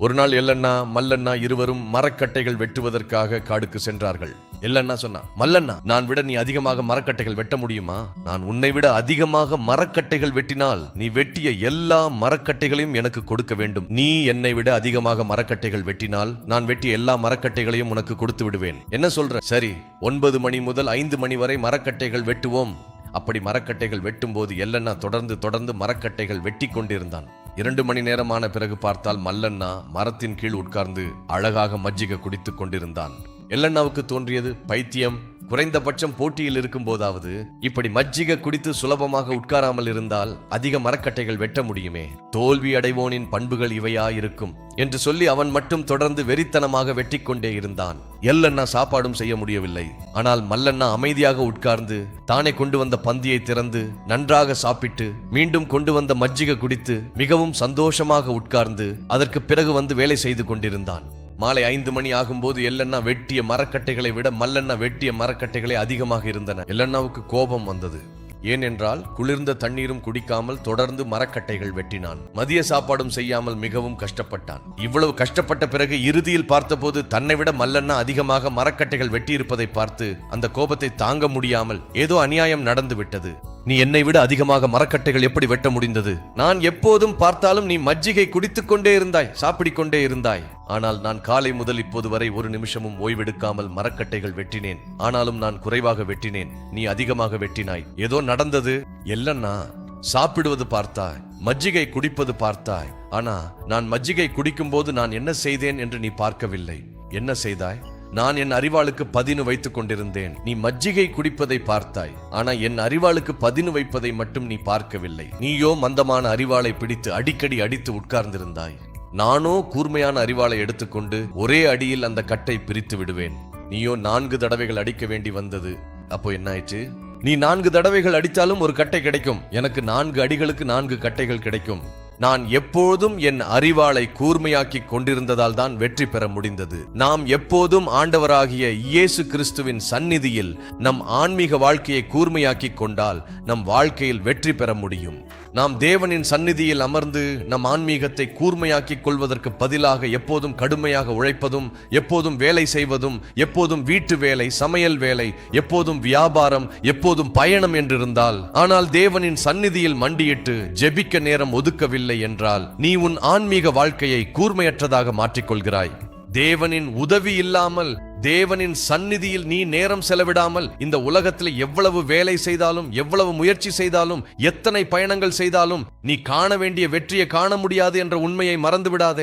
ஒரு நாள் எல்லண்ணா மல்லண்ணா இருவரும் மரக்கட்டைகள் வெட்டுவதற்காக காடுக்கு சென்றார்கள். எல்லண்ணா சொன்னா, மல்லண்ணா, நான் விட நீ அதிகமாக மரக்கட்டைகள் வெட்ட முடியுமா? நான் உன்னை விட அதிகமாக மரக்கட்டைகள் வெட்டினால் நீ வெட்டிய எல்லா மரக்கட்டைகளையும் எனக்கு கொடுக்க வேண்டும். நீ என்னை விட அதிகமாக மரக்கட்டைகள் வெட்டினால் நான் வெட்டிய எல்லா மரக்கட்டைகளையும் உனக்கு கொடுத்து விடுவேன். என்ன சொல்ற? சரி, 9 மணி முதல் 5 மணி வரை மரக்கட்டைகள் வெட்டுவோம். அப்படி மரக்கட்டைகள் வெட்டும் போது எல்லண்ணா தொடர்ந்து மரக்கட்டைகள் வெட்டி கொண்டிருந்தான். 2 மணி நேரமான பிறகு பார்த்தால் மல்லண்ணா மரத்தின் கீழ் உட்கார்ந்து அழகாக மஜ்ஜிகை குடித்துக் கொண்டிருந்தான். எல்லண்ணாவுக்கு தோன்றியது, பைத்தியம், குறைந்தபட்சம் போட்டியில் இருக்கும் போதாவது இப்படி மஜ்ஜிகை குடித்து சுலபமாக உட்காராமல் இருந்தால் அதிக மரக்கட்டைகள் வெட்ட முடியுமே. தோல்வி அடைவோனின் பண்புகள் இவையா இருக்கும் என்று சொல்லி அவன் மட்டும் தொடர்ந்து வெறித்தனமாக வெட்டி கொண்டே இருந்தான். எல்லண்ணா சாப்பாடும் செய்ய முடியவில்லை. ஆனால் மல்லண்ணா அமைதியாக உட்கார்ந்து தானே கொண்டு வந்த பந்தியை திறந்து நன்றாக சாப்பிட்டு மீண்டும் கொண்டு வந்த மஜ்ஜிகை குடித்து மிகவும் சந்தோஷமாக உட்கார்ந்து அதற்கு பிறகு வந்து வேலை செய்து கொண்டிருந்தான். மாலை 5 மணி ஆகும்போது எல்லண்ணா வெட்டிய மரக்கட்டைகளை விட மல்லண்ணா வெட்டிய மரக்கட்டைகளே அதிகமாக இருந்தன. எல்லண்ணாவுக்கு கோபம் வந்தது. ஏனென்றால் குளிர்ந்த தண்ணீரும் குடிக்காமல் தொடர்ந்து மரக்கட்டைகள் வெட்டினான். மதிய சாப்பாடும் செய்யாமல் மிகவும் கஷ்டப்பட்டான். இவ்வளவு கஷ்டப்பட்ட பிறகு இறுதியில் பார்த்தபோது தன்னை விட மல்லண்ணா அதிகமாக மரக்கட்டைகள் வெட்டி இருப்பதை பார்த்து அந்த கோபத்தை தாங்க முடியாமல் ஏதோ அநியாயம் நடந்து விட்டது. நீ என்னை விட அதிகமாக மரக்கட்டைகள் எப்படி வெட்ட முடிந்தது? நான் எப்போதும் பார்த்தாலும் நீ மஜ்ஜிகை குடித்துக் கொண்டே இருந்தாய், சாப்பிடிக் கொண்டே இருந்தாய். ஆனால் நான் காலை முதல் இப்போது வரை ஒரு நிமிஷமும் ஓய்வெடுக்காமல் மரக்கட்டைகள் வெட்டினேன். ஆனாலும் நான் குறைவாக வெட்டினேன், நீ அதிகமாக வெட்டினாய். ஏதோ நடந்தது. எல்லண்ணா, சாப்பிடுவது பார்த்தாய், மஜ்ஜிகை குடிப்பது பார்த்தாய். ஆனா நான் மஜ்ஜிகை குடிக்கும் போது நான் என்ன செய்தேன் என்று நீ பார்க்கவில்லை. என்ன செய்தாய்? நான் என் அறிவாளுக்கு பதினு வைத்துக் கொண்டிருந்தேன். நீ மஜ்ஜிகை குடிப்பதை பார்த்தாய். ஆனா என் அறிவாளுக்கு பதினு வைப்பதை மட்டும் நீ பார்க்கவில்லை. நீயோ மந்தமான அறிவாளை பிடித்து அடிக்கடி அடித்து உட்கார்ந்திருந்தாய். நானோ கூர்மையான அறிவாளை எடுத்துக்கொண்டு ஒரே அடியில் அந்த கட்டை பிரித்து விடுவேன். நீயோ 4 தடவைகள் அடிக்க வேண்டி வந்தது. அப்போ என்ன ஆயிடுச்சு? நீ 4 தடவைகள் அடித்தாலும் ஒரு கட்டை கிடைக்கும். எனக்கு 4 அடிகளுக்கு 4 கட்டைகள் கிடைக்கும். நான் எப்போதும் என் அறிவாளை கூர்மையாக்கி கொண்டிருந்ததால் தான் வெற்றி பெற முடிந்தது. நாம் எப்போதும் ஆண்டவராகிய இயேசு கிறிஸ்துவின் சந்நிதியில் நம் ஆன்மீக வாழ்க்கையை கூர்மையாக்கி கொண்டால் நம் வாழ்க்கையில் வெற்றி பெற முடியும். நாம் தேவனின் சந்நிதியில் அமர்ந்து நம் ஆன்மீகத்தை கூர்மையாக்கி கொள்வதற்கு பதிலாக எப்போதும் கடுமையாக உழைப்பதும், எப்போதும் வேலை செய்வதும், எப்போதும் வீட்டு வேலை, சமையல் வேலை, எப்போதும் வியாபாரம், எப்போதும் பயணம் என்றிருந்தால், ஆனால் தேவனின் சந்நிதியில் மண்டியிட்டு ஜெபிக்க நேரம் ஒதுக்கவில்லை என்றால் நீ உன் ஆன்மீக வாழ்க்கையை கூர்மையற்றதாக மாற்றிக்கொள்கிறாய். தேவனின் உதவி இல்லாமல், தேவனின் சந்நிதியில் நீ நேரம் செலவிடாமல் இந்த உலகத்தில் எவ்வளவு வேலை செய்தாலும், எவ்வளவு முயற்சி செய்தாலும், எத்தனை பயணங்கள் செய்தாலும் நீ காண வேண்டிய வெற்றியை காண முடியாது என்ற உண்மையை மறந்து விடாதே.